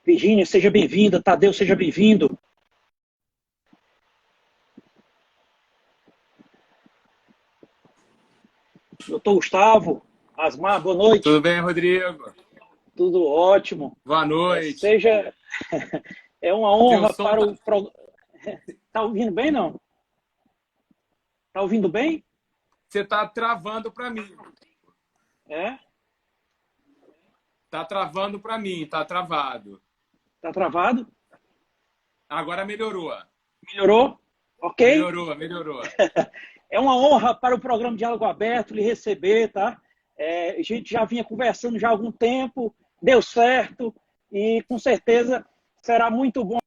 Virgínia, seja bem-vinda. Tadeu, seja bem-vindo. Doutor Gustavo, Asmar, boa Tudo noite. bem, Rodrigo? Tudo ótimo. Boa noite. Seja. É uma Teu honra som para tá, o. Tá ouvindo bem, não? Tá ouvindo bem? você tá travando para mim. É? Tá travando para mim, tá travado. Tá travado? Agora melhorou. Melhorou? Ok? Melhorou. É uma honra para o programa Diálogo Aberto lhe receber, tá? A gente já vinha conversando já há algum tempo, deu certo e com certeza será muito bom.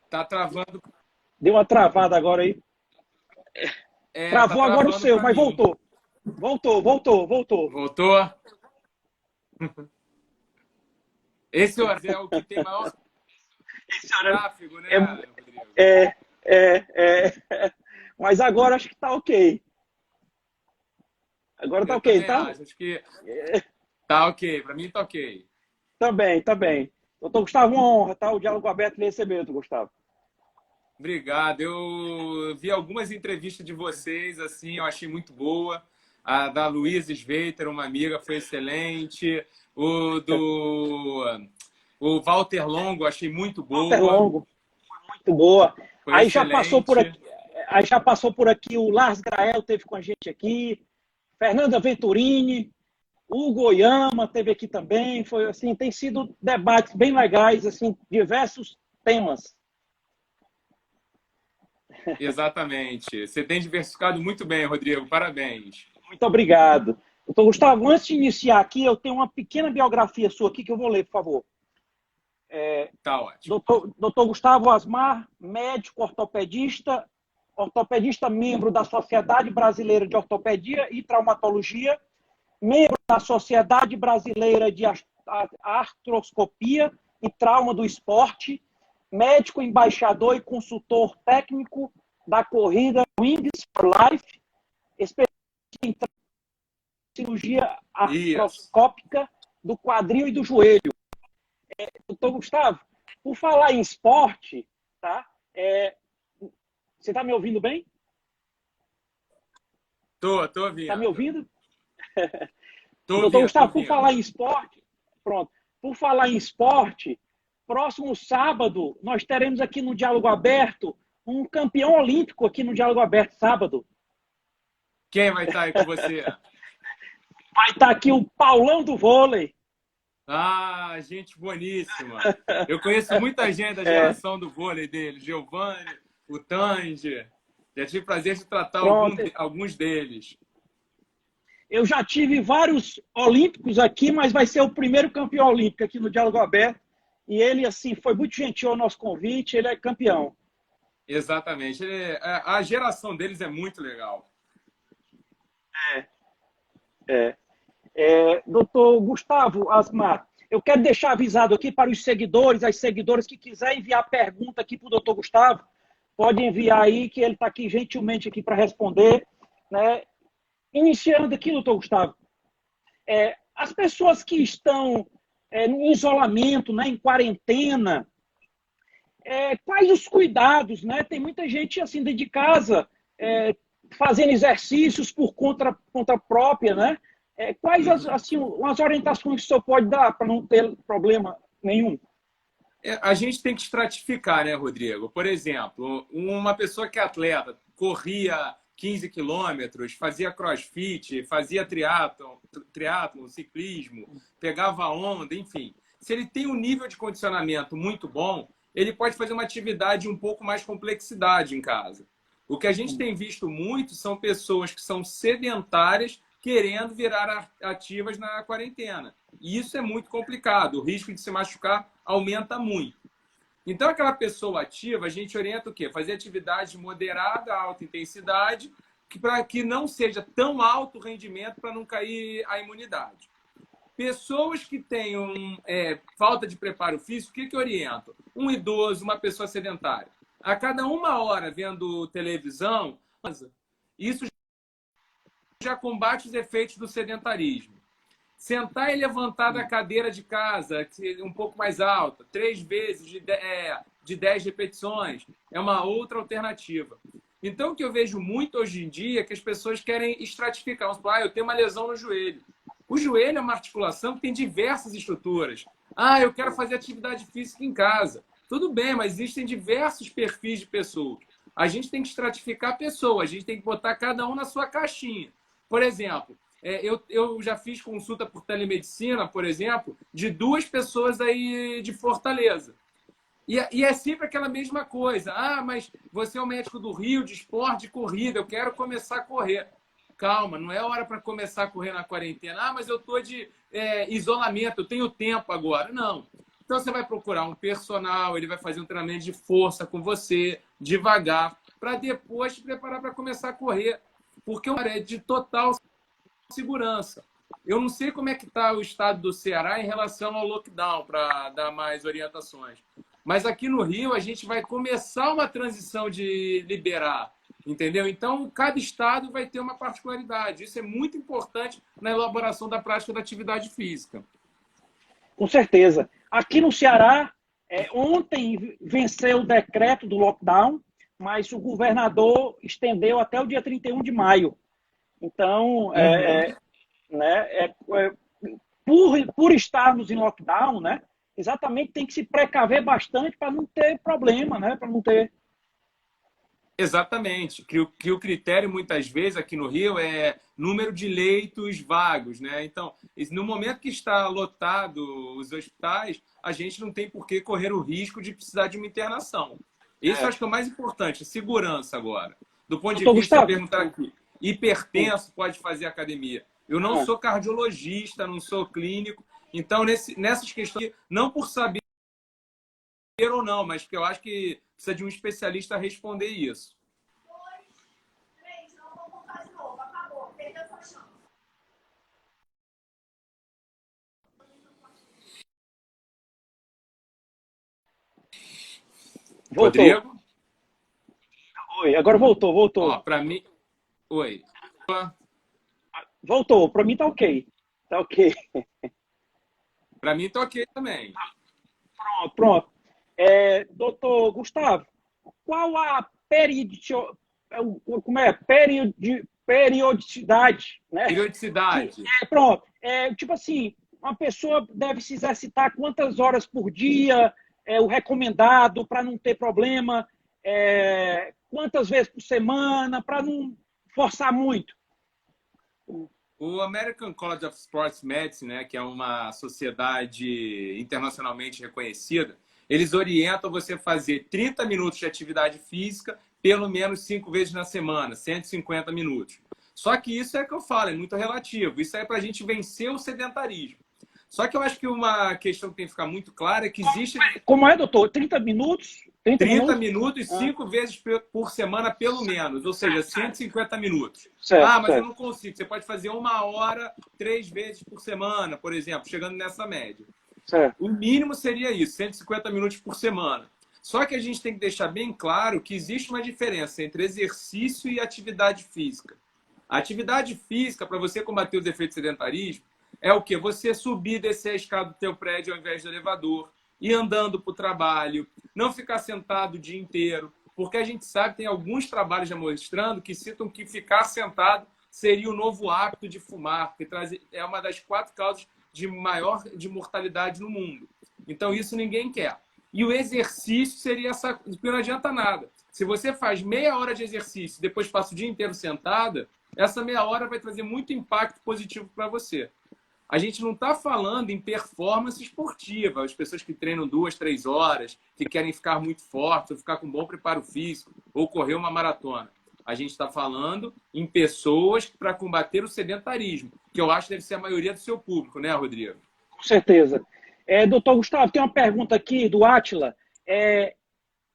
Tá travando, Deu uma travada agora aí. tá Travou agora o travando seu, para mas mim. voltou. Voltou. Voltou? Esse é o que tem maior Esse horário tráfego, né, é, Rodrigo? é, Mas agora acho que tá ok. Agora tá Eu ok, também tá? acho que tá ok, para mim tá ok. Tá bem. Doutor Gustavo, uma honra, tá? O Diálogo Aberto lhe receber, doutor Gustavo. Obrigado. Eu vi algumas entrevistas de vocês, assim, eu achei muito boa. A da Luísa Sveiter, uma amiga, foi excelente. O do o Walter Longo, achei muito Walter boa. Longo, muito boa. Foi Aí já passou por excelente. aqui, aí já passou por aqui o Lars Grael, teve com a gente aqui, Fernanda Venturini, o Goiama teve aqui também. Foi assim, tem sido debates bem legais, assim, diversos temas. Exatamente. Você tem diversificado muito bem, Rodrigo. Parabéns. Muito obrigado. Doutor Gustavo, antes de iniciar aqui, eu tenho uma pequena biografia sua aqui que eu vou ler, por favor. Tá ótimo. Doutor Gustavo Asmar, médico ortopedista membro da Sociedade Brasileira de Ortopedia e Traumatologia, membro da Sociedade Brasileira de Artroscopia e Trauma do Esporte, médico embaixador e consultor técnico da corrida Wings for Life, especialista em cirurgia Isso. artroscópica do quadril e do joelho. Doutor Gustavo, por falar em esporte, tá? Você está me ouvindo bem? Tô Está me ouvindo. ouvindo? Doutor Tô Gustavo, por falar ouvindo. em esporte, pronto. Por falar em esporte, próximo sábado nós teremos aqui no Diálogo Aberto um campeão olímpico aqui no Diálogo Aberto, sábado. Quem vai estar aí com você? Vai estar aqui o Paulão do vôlei. Ah, gente boníssima. Eu conheço muita gente da É, geração do vôlei dele, Giovanni, o Tange. Já tive o prazer de tratar pronto. alguns deles. Eu já tive vários olímpicos aqui, mas vai ser o primeiro campeão olímpico aqui no Diálogo Aberto. E ele, assim, foi muito gentil ao nosso convite, ele é campeão. Exatamente. A geração deles é muito legal. Doutor Gustavo Asmar, eu quero deixar avisado aqui para os seguidores, as seguidoras que quiserem enviar pergunta aqui para o doutor Gustavo, pode enviar aí, que ele está aqui gentilmente aqui para responder. Né? Iniciando aqui, doutor Gustavo, as pessoas que estão em isolamento, né, em quarentena, quais os cuidados, né? Tem muita gente assim dentro de casa fazendo exercícios por conta própria, né? Quais Uhum. assim, as orientações que o senhor pode dar para não ter problema nenhum? A gente tem que estratificar, né, Rodrigo? Por exemplo, uma pessoa que é atleta, corria 15 quilômetros, fazia crossfit, fazia triatlon, ciclismo, pegava onda, enfim. Se ele tem um nível de condicionamento muito bom, ele pode fazer uma atividade um pouco mais complexidade em casa. O que a gente tem visto muito são pessoas que são sedentárias querendo virar ativas na quarentena. E isso é muito complicado. O risco de se machucar aumenta muito. Então, aquela pessoa ativa, a gente orienta o quê? Fazer atividade moderada, alta intensidade, para que não seja tão alto o rendimento para não cair a imunidade. Pessoas que tenham falta de preparo físico, o que oriento? Um idoso, uma pessoa sedentária. A cada 1 hora vendo televisão, Isso já combate os efeitos do sedentarismo. Sentar e levantar da cadeira de casa, um pouco mais alta, 3 vezes de 10 repetições, é uma outra alternativa. Então, o que eu vejo muito hoje em dia é que as pessoas querem estratificar. Vamos falar, eu tenho uma lesão no joelho. O joelho é uma articulação que tem diversas estruturas. Eu quero fazer atividade física em casa. Tudo bem, mas existem diversos perfis de pessoas. A gente tem que estratificar a pessoa, a gente tem que botar cada um na sua caixinha. Por exemplo, eu já fiz consulta por telemedicina, por exemplo, de 2 pessoas aí de Fortaleza. E é sempre aquela mesma coisa. Mas você é o médico do Rio, de esporte, de corrida, eu quero começar a correr. Calma, não é hora para começar a correr na quarentena. Mas eu estou de isolamento, eu tenho tempo agora. Não. Então você vai procurar um personal, ele vai fazer um treinamento de força com você, devagar, para depois te preparar para começar a correr. Porque é de total segurança. Eu não sei como é que está o estado do Ceará em relação ao lockdown, para dar mais orientações. Mas aqui no Rio, a gente vai começar uma transição de liberar, entendeu? Então, cada estado vai ter uma particularidade. Isso é muito importante na elaboração da prática da atividade física. Com certeza. Aqui no Ceará, ontem venceu o decreto do lockdown, mas o governador estendeu até o dia 31 de maio. Então, por estarmos em lockdown, né, exatamente tem que se precaver bastante para não ter problema, né, para não ter... Exatamente. Que o critério, muitas vezes, aqui no Rio, é número de leitos vagos, né? Então, no momento que está lotado os hospitais, a gente não tem por que correr o risco de precisar de uma internação. Isso acho que é o mais importante, segurança agora. Do ponto de vista, perguntar aqui, hipertenso pode fazer academia. Eu não sou cardiologista, não sou clínico, então nessas questões, não por saber ou não, mas porque eu acho que precisa de um especialista responder isso. Voltou. Rodrigo? Oi, agora voltou. Para mim... Oi. Voltou, para mim tá ok. Tá ok. Para mim tá ok também. Pronto. Doutor Gustavo, qual a periodicidade, né? Periodicidade. Pronto. Tipo assim, uma pessoa deve se exercitar quantas horas por dia, o recomendado para não ter problema, quantas vezes por semana, para não forçar muito. O American College of Sports Medicine, né, que é uma sociedade internacionalmente reconhecida, eles orientam você a fazer 30 minutos de atividade física, pelo menos 5 vezes na semana, 150 minutos. Só que isso é que eu falo, é muito relativo. Isso é para a gente vencer o sedentarismo. Só que eu acho que uma questão que tem que ficar muito clara é que existe... Como é, doutor? 30 minutos? 30 minutos, 5 vezes por semana, pelo menos. Ou seja, 150 minutos. Certo, mas eu não consigo. Você pode fazer 1 hora, 3 vezes por semana, por exemplo, chegando nessa média. Certo. O mínimo seria isso, 150 minutos por semana. Só que a gente tem que deixar bem claro que existe uma diferença entre exercício e atividade física. A atividade física, para você combater os efeitos do sedentarismo, é o quê? Você subir e descer a escada do teu prédio ao invés do elevador, ir andando para o trabalho, não ficar sentado o dia inteiro, porque a gente sabe, tem alguns trabalhos já mostrando que citam que ficar sentado seria o novo hábito de fumar, que é uma das 4 causas de maior de mortalidade no mundo. Então, isso ninguém quer. E o exercício seria essa... Porque não adianta nada. Se você faz meia hora de exercício e depois passa o dia inteiro sentada, essa meia hora vai trazer muito impacto positivo para você. A gente não está falando em performance esportiva, as pessoas que treinam 2, 3 horas, que querem ficar muito fortes, ou ficar com bom preparo físico, ou correr uma maratona. A gente está falando em pessoas para combater o sedentarismo, que eu acho que deve ser a maioria do seu público, né, Rodrigo? Com certeza. Doutor Gustavo, tem uma pergunta aqui do Átila.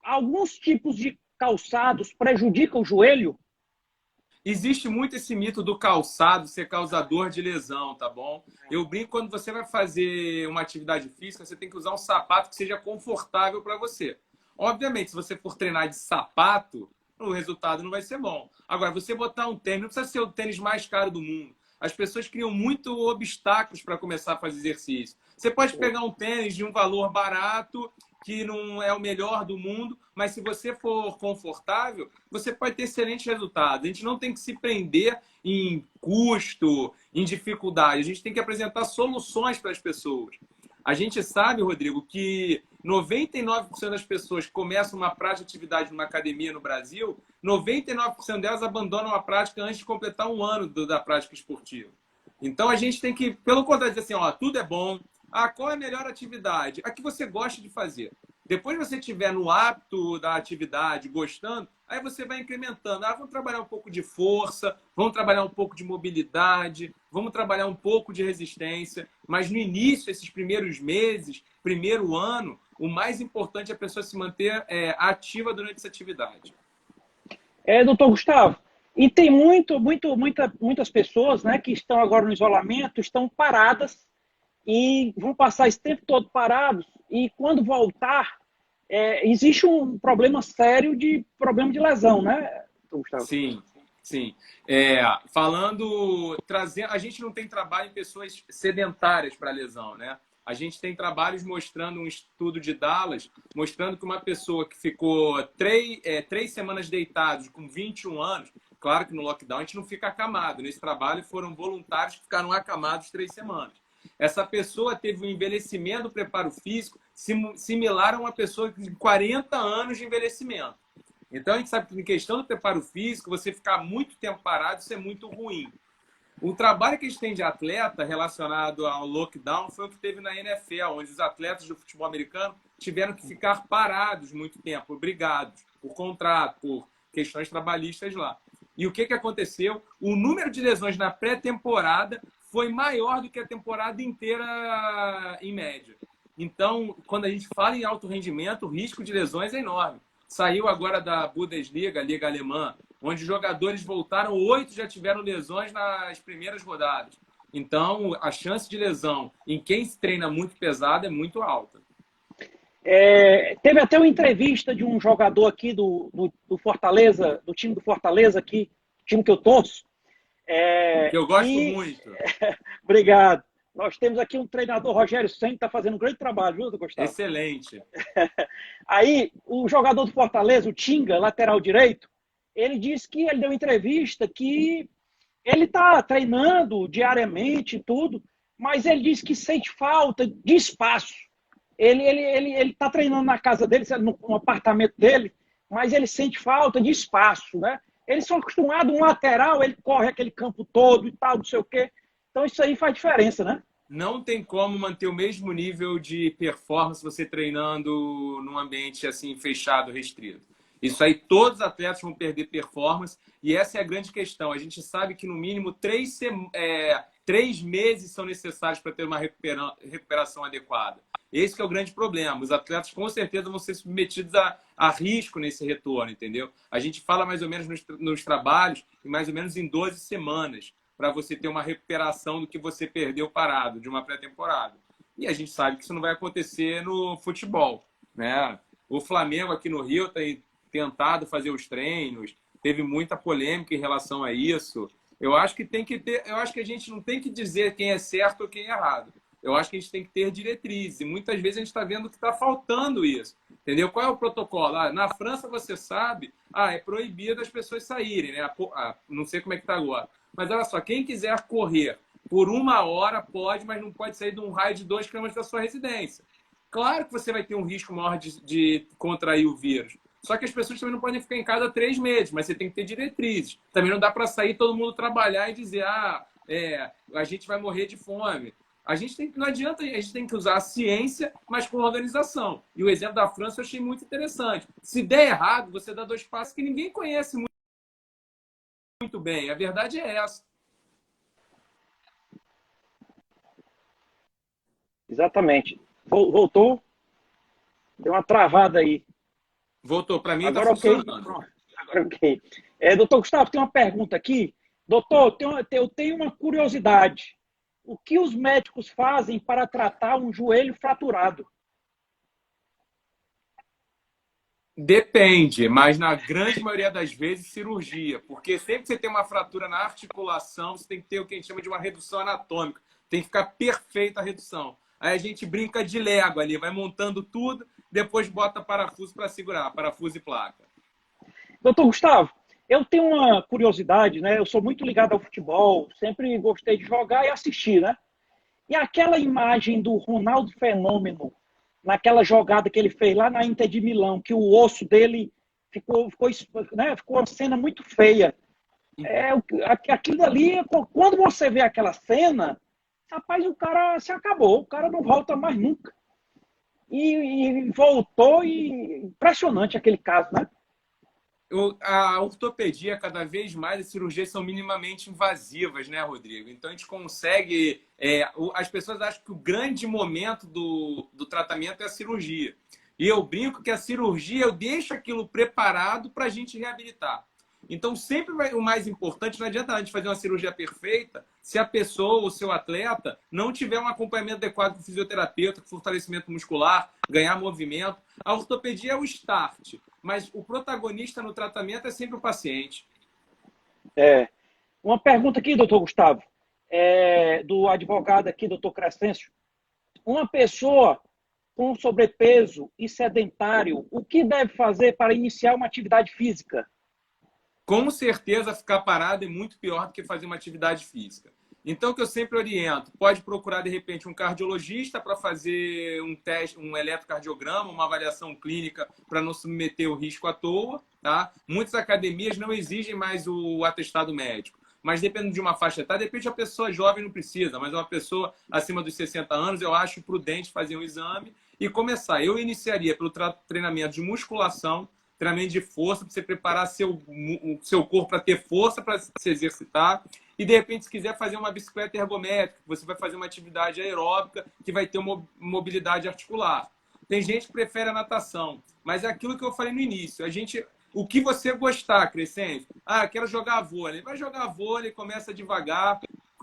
Alguns tipos de calçados prejudicam o joelho? Existe muito esse mito do calçado ser causador de lesão, tá bom? Eu brinco, quando você vai fazer uma atividade física, você tem que usar um sapato que seja confortável para você. Obviamente, se você for treinar de sapato, o resultado não vai ser bom. Agora, você botar um tênis, não precisa ser o tênis mais caro do mundo. As pessoas criam muito obstáculos para começar a fazer exercício. Você pode pegar um tênis de um valor barato, que não é o melhor do mundo, mas se você for confortável, você pode ter excelentes resultados. A gente não tem que se prender em custo, em dificuldade. A gente tem que apresentar soluções para as pessoas. A gente sabe, Rodrigo, que 99% das pessoas que começam uma prática de atividade numa academia no Brasil, 99% delas abandonam a prática antes de completar um ano da prática esportiva. Então, a gente tem que, pelo contrário, dizer assim, ó, tudo é bom. Ah, qual é a melhor atividade? A que você gosta de fazer. Depois que você estiver no hábito da atividade, gostando, aí você vai incrementando. Ah, vamos trabalhar um pouco de força, vamos trabalhar um pouco de mobilidade, vamos trabalhar um pouco de resistência. Mas no início, esses primeiros meses, primeiro ano, o mais importante é a pessoa se manter ativa durante essa atividade. Doutor Gustavo, e tem muitas pessoas, né, que estão agora no isolamento, estão paradas e vão passar esse tempo todo parados, e quando voltar, existe um problema sério de problema de lesão, né, Gustavo? Sim, sim. A gente não tem trabalho em pessoas sedentárias para lesão, né? A gente tem trabalhos mostrando um estudo de Dallas, mostrando que uma pessoa que ficou 3 semanas deitado com 21 anos, claro que no lockdown a gente não fica acamado. Nesse trabalho foram voluntários que ficaram acamados 3 semanas. Essa pessoa teve um envelhecimento do preparo físico similar a uma pessoa de 40 anos de envelhecimento. Então, a gente sabe que em questão do preparo físico, você ficar muito tempo parado, isso é muito ruim. O trabalho que a gente tem de atleta relacionado ao lockdown foi o que teve na NFL, onde os atletas do futebol americano tiveram que ficar parados muito tempo, obrigados, por contrato, por questões trabalhistas lá. E o que aconteceu? O número de lesões na pré-temporada foi maior do que a temporada inteira em média. Então, quando a gente fala em alto rendimento, o risco de lesões é enorme. Saiu agora da Bundesliga, a Liga Alemã, onde os jogadores voltaram, 8 já tiveram lesões nas primeiras rodadas. Então, a chance de lesão em quem se treina muito pesado é muito alta. Teve até uma entrevista de um jogador aqui do Fortaleza, do time do Fortaleza aqui, time que eu torço. Que eu gosto muito. Obrigado. Nós temos aqui um treinador, Rogério Ceni, que está fazendo um grande trabalho, viu, Gustavo? Excelente. Aí, o jogador do Fortaleza, o Tinga, lateral direito, ele disse que ele deu entrevista que ele está treinando diariamente e tudo, mas ele disse que sente falta de espaço. Ele está treinando na casa dele, no apartamento dele, mas ele sente falta de espaço, né? Eles são acostumados, um lateral, ele corre aquele campo todo e tal, não sei o quê. Então, isso aí faz diferença, né? Não tem como manter o mesmo nível de performance você treinando num ambiente assim fechado, restrito. Isso aí, todos os atletas vão perder performance e essa é a grande questão. A gente sabe que no mínimo 3 meses são necessários para ter uma recuperação adequada. Esse que é o grande problema. Os atletas com certeza vão ser submetidos a risco nesse retorno, entendeu? A gente fala mais ou menos nos trabalhos, mais ou menos em 12 semanas, para você ter uma recuperação do que você perdeu parado de uma pré-temporada. E a gente sabe que isso não vai acontecer no futebol, né? O Flamengo aqui no Rio tem tentado fazer os treinos, teve muita polêmica em relação a isso. Eu acho que a gente não tem que dizer quem é certo ou quem é errado. Eu acho que a gente tem que ter diretrizes. E muitas vezes a gente está vendo que está faltando isso. Entendeu? Qual é o protocolo? Na França, você sabe, é proibido as pessoas saírem, né? Não sei como é que está agora. Mas olha só, quem quiser correr por 1 hora pode, mas não pode sair de um raio de 2 km da sua residência. Claro que você vai ter um risco maior de contrair o vírus. Só que as pessoas também não podem ficar em casa 3 meses, mas você tem que ter diretrizes. Também não dá para sair todo mundo trabalhar e dizer a gente vai morrer de fome. Não adianta, a gente tem que usar a ciência, mas com organização. E o exemplo da França eu achei muito interessante. Se der errado, você dá 2 passos que ninguém conhece muito bem. A verdade é essa. Exatamente. Voltou? Deu uma travada aí. Voltou. Para mim está funcionando. Agora ok. Doutor Gustavo, tem uma pergunta aqui. Doutor, eu tenho uma curiosidade. O que os médicos fazem para tratar um joelho fraturado? Depende, mas na grande maioria das vezes cirurgia, porque sempre que você tem uma fratura na articulação, você tem que ter o que a gente chama de uma redução anatômica, tem que ficar perfeita a redução. Aí a gente brinca de Lego ali, vai montando tudo, depois bota parafuso para segurar, parafuso e placa. Doutor Gustavo, eu tenho uma curiosidade, né? Eu sou muito ligado ao futebol, sempre gostei de jogar e assistir, né? E aquela imagem do Ronaldo Fenômeno, naquela jogada que ele fez lá na Inter de Milão, que o osso dele ficou uma cena muito feia. Aquilo ali, quando você vê aquela cena, rapaz, o cara se acabou, o cara não volta mais nunca. E voltou, e impressionante aquele caso, né? A ortopedia, cada vez mais, as cirurgias são minimamente invasivas, né, Rodrigo? Então a gente consegue. As pessoas acham que o grande momento do tratamento é a cirurgia. E eu brinco que a cirurgia eu deixo aquilo preparado para a gente reabilitar. Então, sempre o mais importante, não adianta a gente fazer uma cirurgia perfeita se a pessoa, o seu atleta, não tiver um acompanhamento adequado com o fisioterapeuta, com fortalecimento muscular, ganhar movimento. A ortopedia é o start, mas o protagonista no tratamento é sempre o paciente. Uma pergunta aqui, doutor Gustavo, do advogado aqui, doutor Crescêncio. Uma pessoa com sobrepeso e sedentário, o que deve fazer para iniciar uma atividade física? Com certeza, ficar parado é muito pior do que fazer uma atividade física. Então, o que eu sempre oriento, pode procurar, de repente, um cardiologista para fazer um teste, um eletrocardiograma, uma avaliação clínica para não submeter o risco à toa. Tá? Muitas academias não exigem mais o atestado médico. Mas dependendo de uma faixa etária, de repente a pessoa jovem não precisa, mas uma pessoa acima dos 60 anos, eu acho prudente fazer um exame e começar. Eu iniciaria pelo treinamento de musculação, treinamento de força, para você preparar o seu corpo para ter força para se exercitar. E, de repente, se quiser fazer uma bicicleta ergométrica, você vai fazer uma atividade aeróbica que vai ter uma mobilidade articular. Tem gente que prefere a natação, mas é aquilo que eu falei no início. O que você gostar, Crescente. Quero jogar vôlei. Vai jogar vôlei, começa devagar,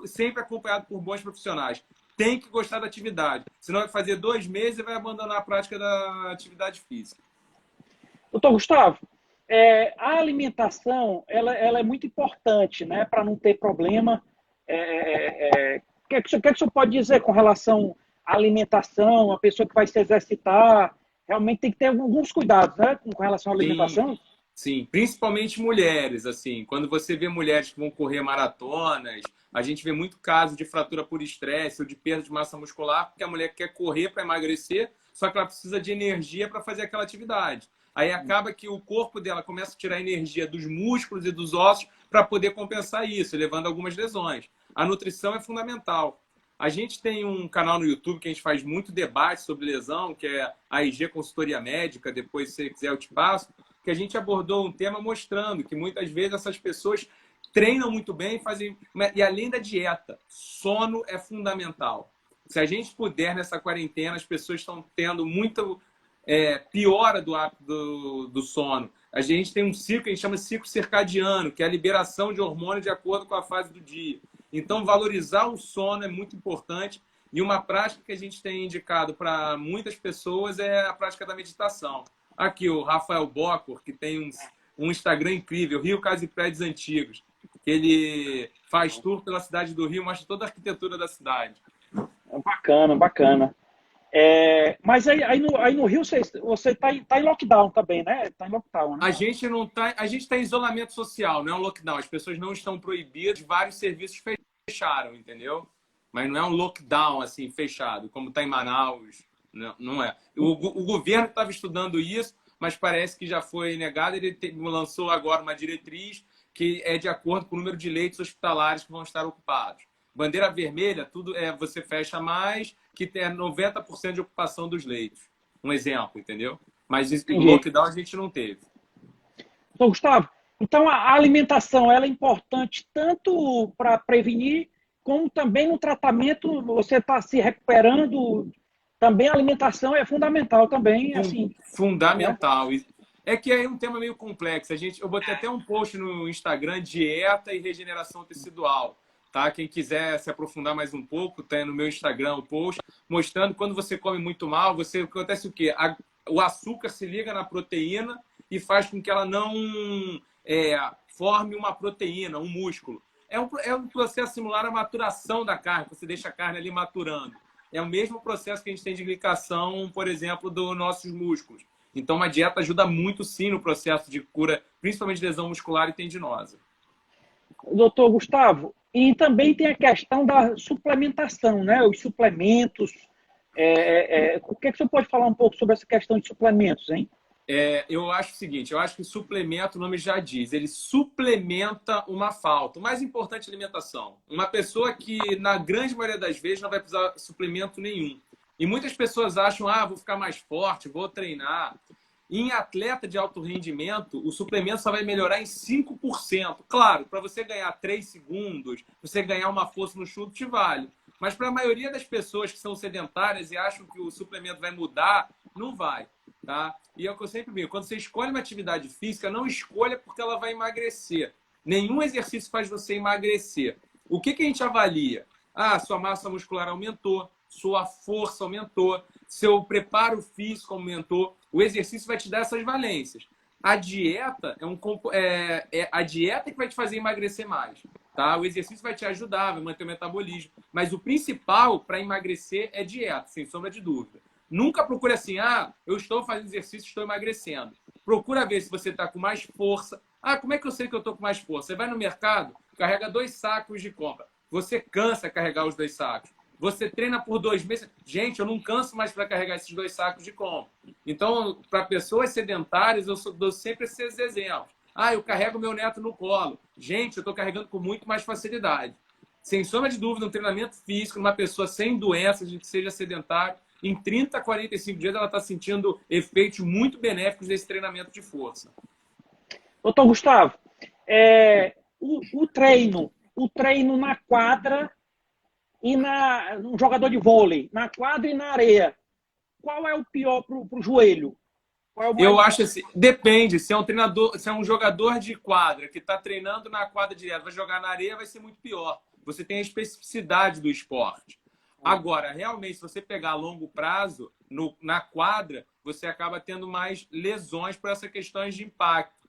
sempre acompanhado por bons profissionais. Tem que gostar da atividade. Senão vai fazer 2 meses e vai abandonar a prática da atividade física. Doutor Gustavo, a alimentação ela é muito importante, né, para não ter problema. O que o senhor pode dizer com relação à alimentação, a pessoa que vai se exercitar? Realmente tem que ter alguns cuidados, né, com relação à alimentação? Sim, principalmente mulheres. Assim, quando você vê mulheres que vão correr maratonas, a gente vê muito caso de fratura por estresse ou de perda de massa muscular, porque a mulher quer correr para emagrecer, só que ela precisa de energia para fazer aquela atividade. Aí acaba que o corpo dela começa a tirar energia dos músculos e dos ossos para poder compensar isso, levando a algumas lesões. A nutrição é fundamental. A gente tem um canal no YouTube que a gente faz muito debate sobre lesão, que é a IG Consultoria Médica, depois, se você quiser, eu te passo, que a gente abordou um tema mostrando que muitas vezes essas pessoas treinam muito bem, e além da dieta, sono é fundamental. Se a gente puder, nessa quarentena, as pessoas estão tendo muita piora do hábito do sono. A gente tem um ciclo que a gente chama de ciclo circadiano, que é a liberação de hormônios de acordo com a fase do dia. Então, valorizar o sono é muito importante. E uma prática que a gente tem indicado para muitas pessoas é a prática da meditação. Aqui, o Rafael Bocor, que tem um Instagram incrível, Rio Casa e Prédios Antigos, que ele faz tour pela cidade do Rio, mostra toda a arquitetura da cidade. Bacana, bacana. Mas aí no Rio você está em lockdown também, né? Está em lockdown, né? A gente não tá, a gente está em isolamento social, não é um lockdown. As pessoas não estão proibidas, vários serviços fecharam, entendeu? Mas não é um lockdown assim fechado, como está em Manaus, não é. O governo estava estudando isso, mas parece que já foi negado. Ele lançou agora uma diretriz que é de acordo com o número de leitos hospitalares que vão estar ocupados. Bandeira vermelha, tudo você fecha mais, que tem 90% de ocupação dos leitos. Um exemplo, entendeu? Mas o lockdown a gente não teve. Então, Gustavo, então a alimentação ela é importante tanto para prevenir, como também no tratamento. Você está se recuperando, também a alimentação é fundamental também. Assim, fundamental. Né? É que é um tema meio complexo. Eu botei até um post no Instagram, dieta e regeneração tecidual. Tá? Quem quiser se aprofundar mais um pouco, tem no meu Instagram o post, mostrando quando você come muito mal, acontece o quê? o açúcar se liga na proteína e faz com que ela não forme uma proteína, um músculo. É um processo similar à maturação da carne, você deixa a carne ali maturando. É o mesmo processo que a gente tem de glicação, por exemplo, dos nossos músculos. Então, uma dieta ajuda muito, sim, no processo de cura, principalmente de lesão muscular e tendinosa. Doutor Gustavo, e também tem a questão da suplementação, né? Os suplementos. O que é que você pode falar um pouco sobre essa questão de suplementos, hein? Eu acho o seguinte, eu acho que suplemento, o nome já diz, ele suplementa uma falta. O mais importante é a alimentação. Uma pessoa que, na grande maioria das vezes, não vai precisar de suplemento nenhum. E muitas pessoas acham, vou ficar mais forte, vou treinar. Em atleta de alto rendimento, o suplemento só vai melhorar em 5%. Claro, para você ganhar 3 segundos, você ganhar uma força no chute, vale. Mas para a maioria das pessoas que são sedentárias e acham que o suplemento vai mudar, não vai. Tá? E é o que eu sempre digo, quando você escolhe uma atividade física, não escolha porque ela vai emagrecer. Nenhum exercício faz você emagrecer. O que a gente avalia? Sua massa muscular aumentou, sua força aumentou, seu preparo físico aumentou. O exercício vai te dar essas valências. A dieta é a dieta que vai te fazer emagrecer mais. Tá? O exercício vai te ajudar, vai manter o metabolismo. Mas o principal para emagrecer é dieta, sem sombra de dúvida. Nunca procure assim, eu estou fazendo exercício, estou emagrecendo. Procura ver se você está com mais força. Como é que eu sei que eu estou com mais força? Você vai no mercado, carrega 2 sacos de compra. Você cansa carregar os 2 sacos. Você treina por 2 meses. Gente, eu não canso mais para carregar esses 2 sacos de compra. Então, para pessoas sedentárias, eu dou sempre esses exemplos. Eu carrego meu neto no colo. Gente, eu estou carregando com muito mais facilidade. Sem sombra de dúvida, um treinamento físico, numa pessoa sem doenças, que seja sedentário, em 30 a 45 dias ela está sentindo efeitos muito benéficos desse treinamento de força. Doutor Gustavo, o treino na quadra e no jogador de vôlei, na quadra e na areia, qual é o pior para o joelho? Eu acho assim, depende. Se é um jogador de quadra que está treinando na quadra direto, vai jogar na areia, vai ser muito pior. Você tem a especificidade do esporte. Agora, realmente, se você pegar a longo prazo, na quadra, você acaba tendo mais lesões por essas questões de impacto.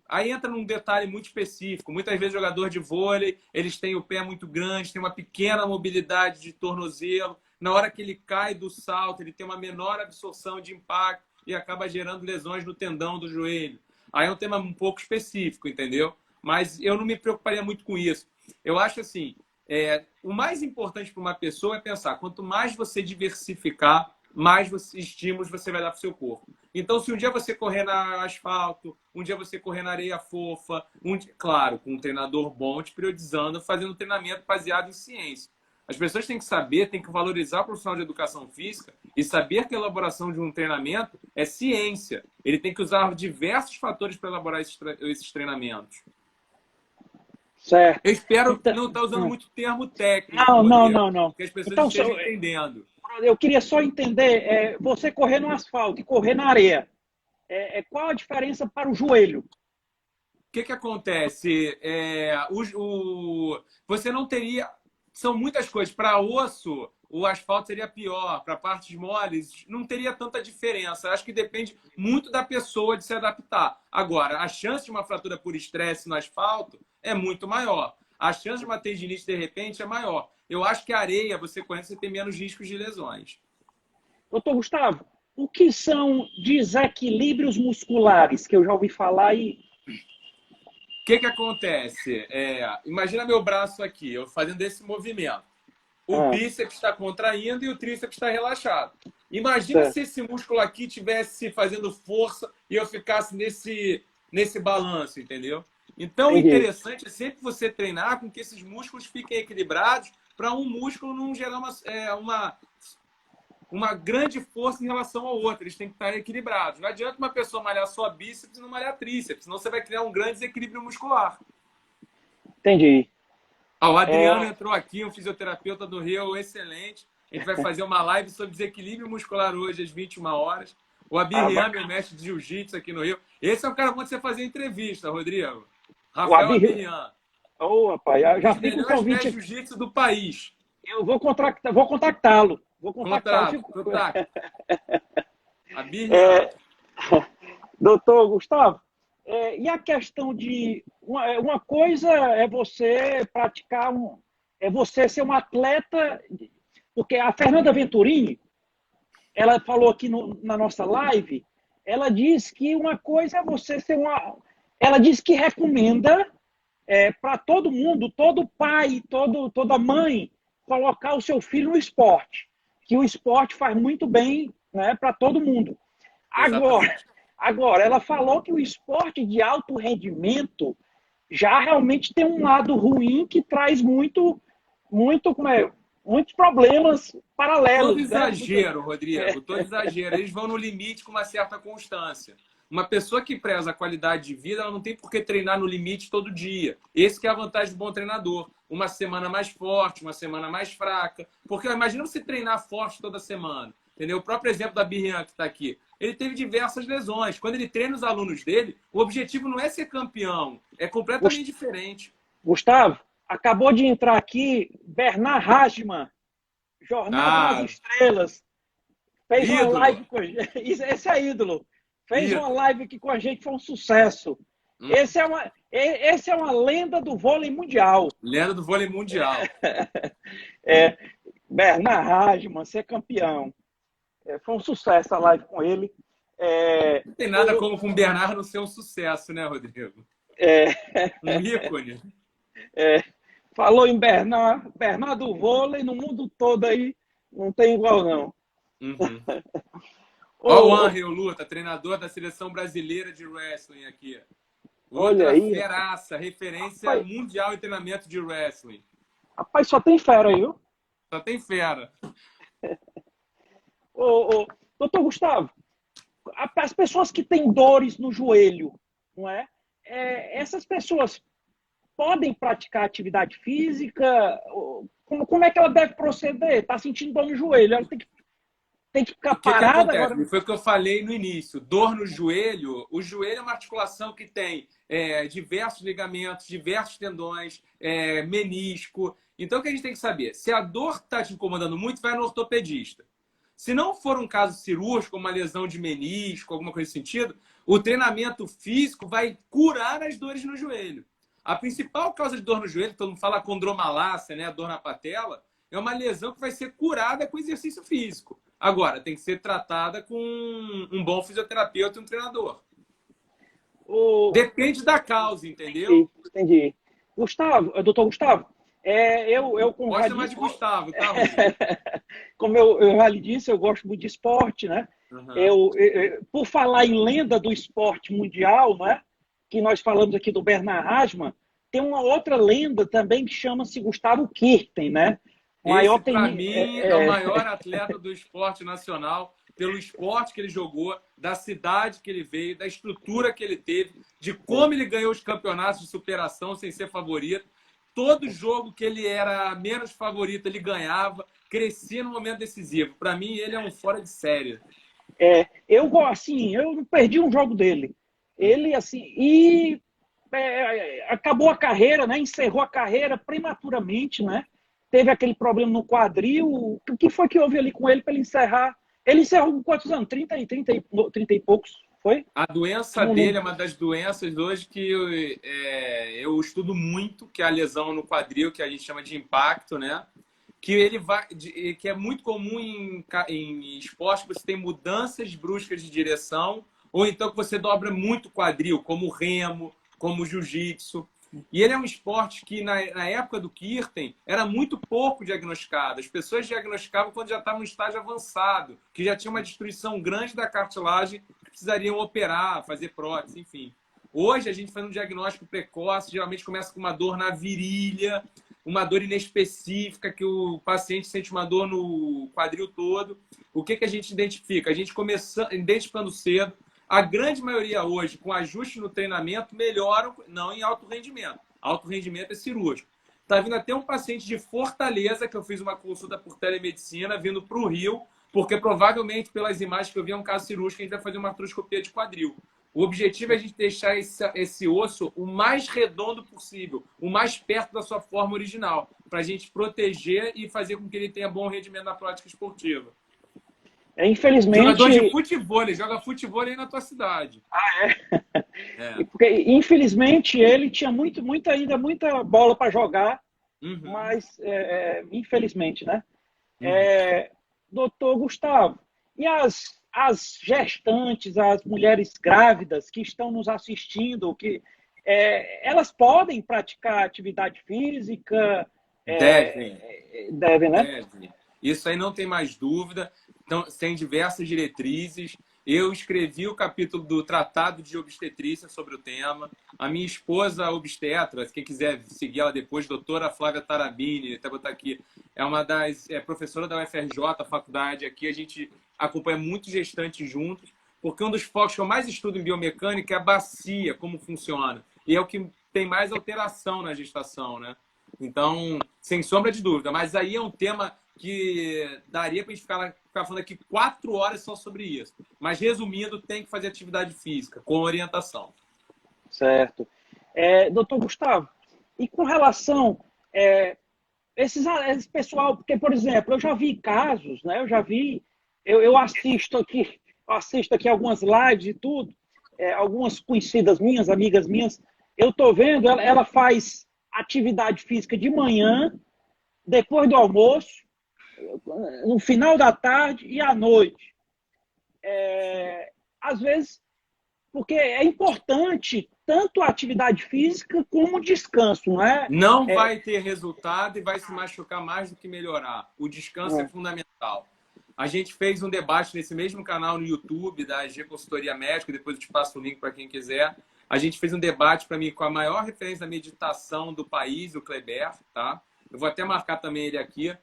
Aí entra num detalhe muito específico. Muitas vezes, jogador de vôlei, eles têm o pé muito grande, tem uma pequena mobilidade de tornozelo. Na hora que ele cai do salto, ele tem uma menor absorção de impacto e acaba gerando lesões no tendão do joelho. Aí é um tema um pouco específico, entendeu? Mas eu não me preocuparia muito com isso. Eu acho assim, o mais importante para uma pessoa é pensar, quanto mais você diversificar, mais estímulos você vai dar para o seu corpo. Então, se um dia você correr na asfalto, um dia você correr na areia fofa, claro, com um treinador bom, te priorizando, fazendo treinamento baseado em ciência. As pessoas têm que saber, têm que valorizar o profissional de educação física e saber que a elaboração de um treinamento é ciência. Ele tem que usar diversos fatores para elaborar esses treinamentos. Certo. Eu espero não estar usando muito termo técnico. Não. Que as pessoas estejam entendendo. Eu queria só entender, você correr no asfalto e correr na areia, qual a diferença para o joelho? O que acontece? Você não teria... São muitas coisas. Para osso, o asfalto seria pior. Para partes moles, não teria tanta diferença. Acho que depende muito da pessoa de se adaptar. Agora, a chance de uma fratura por estresse no asfalto é muito maior. A chance de uma tendinite, de repente, é maior. Eu acho que a areia, você conhece, você tem menos riscos de lesões. Doutor Gustavo, o que são desequilíbrios musculares? Que eu já ouvi falar e... O que acontece? Imagina meu braço aqui, eu fazendo esse movimento. O bíceps está contraindo e o tríceps está relaxado. Imagina se esse músculo aqui estivesse fazendo força e eu ficasse nesse balanço, entendeu? Então, o interessante é sempre você treinar com que esses músculos fiquem equilibrados para um músculo não gerar uma grande força em relação ao outro. Eles têm que estar equilibrados. Não adianta uma pessoa malhar só bíceps e não malhar tríceps, senão você vai criar um grande desequilíbrio muscular. Entendi. O Adriano entrou aqui, um fisioterapeuta do Rio, excelente. A gente vai fazer uma live sobre desequilíbrio muscular hoje, às 21 horas. O Abirrian, meu mestre de jiu-jitsu aqui no Rio. Esse é o cara bom de você fazer entrevista, Rodrigo. Rafael Abirrian. Rapaz, já fica o convite. Jiu-jitsu do país. Eu vou contactá-lo. A birrinha. Doutor Gustavo, e a questão de... Uma coisa é você praticar é você ser um atleta... Porque a Fernanda Venturini, ela falou aqui na nossa live, ela diz que uma coisa é você ser uma... Ela diz que recomenda para todo mundo, todo pai, toda mãe, colocar o seu filho no esporte. Que o esporte faz muito bem, né, para todo mundo. Agora, ela falou que o esporte de alto rendimento já realmente tem um lado ruim que traz muitos problemas paralelos. Todo exagero, né? Rodrigo, todo exagero. Eles vão no limite com uma certa constância. Uma pessoa que preza a qualidade de vida, ela não tem por que treinar no limite todo dia. Esse que é a vantagem do bom treinador. Uma semana mais forte, uma semana mais fraca. Porque imagina você treinar forte toda semana. Entendeu? O próprio exemplo da Birrian que está aqui. Ele teve diversas lesões. Quando ele treina os alunos dele, o objetivo não é ser campeão. É completamente diferente. Gustavo, acabou de entrar aqui Bernard Hajman, Jornada nas Estrelas. Fez ídolo. Uma live com a gente. Esse é ídolo. Fez uma live aqui com a gente, foi um sucesso. Esse é uma lenda do vôlei mundial. Lenda do vôlei mundial. Bernard Hajman, ser campeão. Foi um sucesso a live com ele. Não tem nada como com o Bernard não ser um sucesso, né, Rodrigo? Um ícone. Falou em Bernard do vôlei, no mundo todo aí, não tem igual, não. Olha o Angel Luta, treinador da seleção brasileira de wrestling aqui. Olha aí. Feraça, referência mundial em treinamento de wrestling. Rapaz, só tem fera aí, viu? Só tem fera. Doutor Gustavo, as pessoas que têm dores no joelho, não é? Essas pessoas podem praticar atividade física? Como é que ela deve proceder? Está sentindo dor no joelho, ela tem que ficar parada agora? Foi o que eu falei no início. Dor no joelho. O joelho é uma articulação que tem diversos ligamentos, diversos tendões, menisco. Então, o que a gente tem que saber? Se a dor está te incomodando muito, vai no ortopedista. Se não for um caso cirúrgico, uma lesão de menisco, alguma coisa nesse sentido, o treinamento físico vai curar as dores no joelho. A principal causa de dor no joelho, todo mundo fala condromalácia, né? Dor na patela, é uma lesão que vai ser curada com exercício físico. Agora, tem que ser tratada com um bom fisioterapeuta e um treinador. Depende da causa, entendeu? Entendi. Doutor Gustavo, Gosta mais de Gustavo, tá? Como eu já lhe disse, eu gosto muito de esporte, né? Por falar em lenda do esporte mundial, né? Que nós falamos aqui do Bernard Hajman, tem uma outra lenda também que chama-se Gustavo Kirten, né? Esse, para mim, é o maior atleta do esporte nacional, pelo esporte que ele jogou, da cidade que ele veio, da estrutura que ele teve, de como ele ganhou os campeonatos de superação sem ser favorito. Todo jogo que ele era menos favorito, ele ganhava, crescia no momento decisivo. Para mim, ele é um fora de série. Eu não perdi um jogo dele. Ele, assim, acabou a carreira, né? Encerrou a carreira prematuramente, né? Teve aquele problema no quadril. O que foi que houve ali com ele para ele encerrar? Ele encerrou com quantos anos? 30 e poucos, foi? A doença dele é uma das doenças hoje que eu estudo muito, que é a lesão no quadril, que a gente chama de impacto, né? Que é muito comum em esporte, que você tem mudanças bruscas de direção, ou então que você dobra muito o quadril, como o remo, como o jiu-jitsu. E ele é um esporte que, na época do Kirten, era muito pouco diagnosticado. As pessoas diagnosticavam quando já estavam no estágio avançado, que já tinha uma destruição grande da cartilagem, que precisariam operar, fazer prótese, enfim. Hoje, a gente faz um diagnóstico precoce, geralmente começa com uma dor na virilha, uma dor inespecífica, que o paciente sente uma dor no quadril todo. O que a gente identifica? A gente começa identificando cedo. A grande maioria hoje, com ajuste no treinamento, melhoram, não em alto rendimento. Alto rendimento é cirúrgico. Está vindo até um paciente de Fortaleza, que eu fiz uma consulta por telemedicina, vindo para o Rio, porque provavelmente, pelas imagens que eu vi, é um caso cirúrgico, a gente vai fazer uma artroscopia de quadril. O objetivo é a gente deixar esse osso o mais redondo possível, o mais perto da sua forma original, para a gente proteger e fazer com que ele tenha bom rendimento na prática esportiva. Infelizmente... Jogador de futebol, ele joga futebol aí na tua cidade. Porque, infelizmente, ele tinha muita bola para jogar, mas, infelizmente, né? Doutor Gustavo, e as gestantes, as mulheres grávidas que estão nos assistindo, elas podem praticar atividade física? Devem. Devem, né? Devem. Isso aí não tem mais dúvida. Então, tem diversas diretrizes. Eu escrevi o capítulo do Tratado de Obstetrícia sobre o tema. A minha esposa obstetra, quem quiser seguir ela depois, doutora Flávia Tarabini, até botar aqui, é professora da UFRJ, faculdade aqui. A gente acompanha muitos gestantes juntos, porque um dos focos que eu mais estudo em biomecânica é a bacia, como funciona. E é o que tem mais alteração na gestação, né? Então, sem sombra de dúvida. Mas aí é um tema que daria para a gente ficar falando aqui 4 horas só sobre isso. Mas, resumindo, tem que fazer atividade física, com orientação. Certo. Doutor Gustavo, e com relação esse pessoal, porque, por exemplo, eu já vi casos, né? Eu assisto aqui algumas lives e tudo, algumas conhecidas minhas, amigas minhas, eu estou vendo, ela faz atividade física de manhã, depois do almoço, no final da tarde e à noite. Às vezes, porque é importante tanto a atividade física como o descanso, não é? Não vai ter resultado e vai se machucar mais do que melhorar. O descanso é fundamental. A gente fez um debate nesse mesmo canal no YouTube da AG Consultoria Médica, depois eu te passo o link para quem quiser. A gente fez um debate para mim com a maior referência da meditação do país, o Kleber, tá? Eu vou até marcar também ele aqui.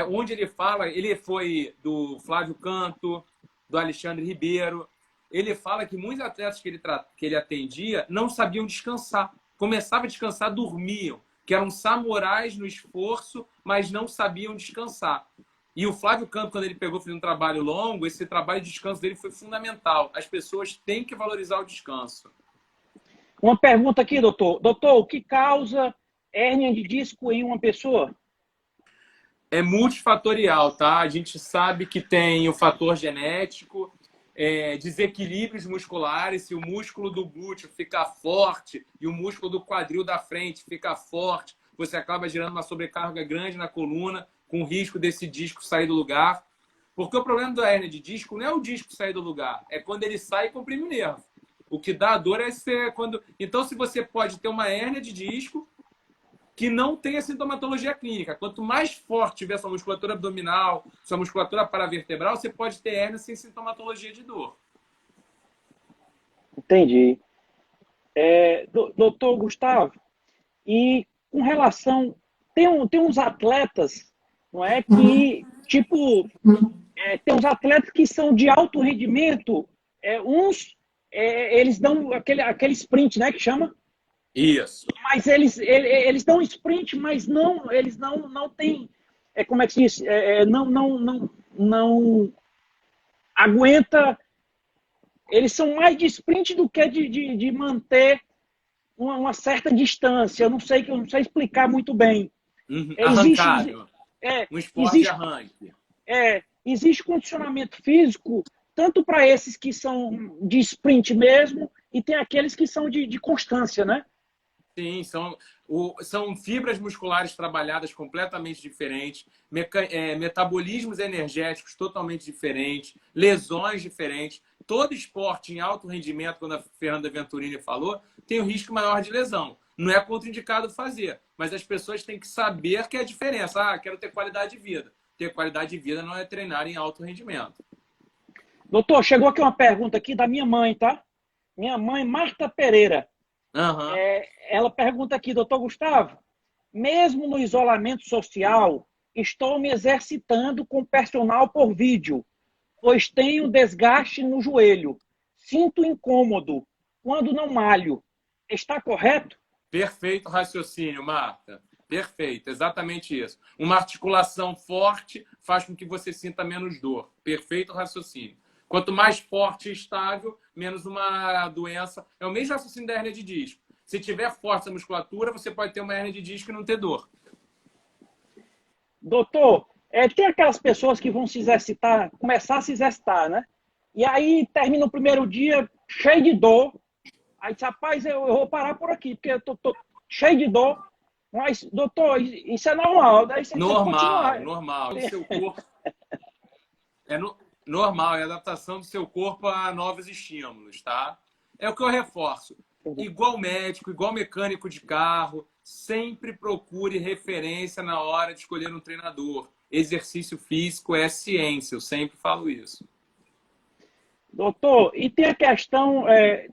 Onde ele fala, ele foi do Flávio Canto, do Alexandre Ribeiro. Ele fala que muitos atletas que ele atendia não sabiam descansar. Começavam a descansar, dormiam. Que eram samurais no esforço, mas não sabiam descansar. E o Flávio Canto, quando ele pegou fazendo um trabalho longo, esse trabalho de descanso dele foi fundamental. As pessoas têm que valorizar o descanso. Uma pergunta aqui, doutor. Doutor, o que causa hérnia de disco em uma pessoa? É multifatorial, tá? A gente sabe que tem o fator genético, desequilíbrios musculares, se o músculo do glúteo ficar forte e o músculo do quadril da frente ficar forte, você acaba gerando uma sobrecarga grande na coluna, com risco desse disco sair do lugar. Porque o problema da hérnia de disco não é o disco sair do lugar, é quando ele sai e comprime o nervo. O que dá dor é quando... Então, se você pode ter uma hérnia de disco que não tenha sintomatologia clínica. Quanto mais forte tiver sua musculatura abdominal, sua musculatura paravertebral, você pode ter hérnia sem sintomatologia de dor. Entendi. Doutor Gustavo, e com relação... Tem uns atletas, não é, que, tipo... tem uns atletas que são de alto rendimento, eles dão aquele sprint, né, que chama? Isso. Mas eles dão sprint, mas eles não têm, como é que se diz? Não aguenta. Eles são mais de sprint do que de manter uma certa distância. Eu não sei explicar muito bem. Arrancado. Um esporte de arranque. Existe condicionamento físico tanto para esses que são de sprint mesmo e tem aqueles que são de constância, né? Sim, são fibras musculares trabalhadas completamente diferentes, metabolismos energéticos totalmente diferentes, lesões diferentes. Todo esporte em alto rendimento, quando a Fernanda Venturini falou, tem um risco maior de lesão. Não é contraindicado fazer, mas as pessoas têm que saber que é a diferença. Quero ter qualidade de vida. Ter qualidade de vida não é treinar em alto rendimento. Doutor, chegou aqui uma pergunta aqui da minha mãe, tá? Minha mãe, Marta Pereira. Uhum. Ela pergunta aqui, doutor Gustavo, mesmo no isolamento social, estou me exercitando com personal por vídeo, pois tenho desgaste no joelho. Sinto incômodo quando não malho. Está correto? Perfeito raciocínio, Marta. Perfeito, exatamente isso. Uma articulação forte faz com que você sinta menos dor. Perfeito raciocínio. Quanto mais forte e estável, menos uma doença. É o mesmo raciocínio da hérnia de disco. Se tiver forte a musculatura, você pode ter uma hérnia de disco e não ter dor. Doutor, Tem aquelas pessoas que vão se exercitar, começar a se exercitar, né? E aí termina o primeiro dia cheio de dor. Aí diz, rapaz, eu vou parar por aqui, porque eu tô cheio de dor. Mas, doutor, isso é normal. Daí você tem que Normal, continuar. normal. O seu corpo é normal, é a adaptação do seu corpo a novos estímulos, tá? É o que eu reforço. Igual médico, igual mecânico de carro, sempre procure referência na hora de escolher um treinador. Exercício físico é ciência, eu sempre falo isso. Doutor, e tem a questão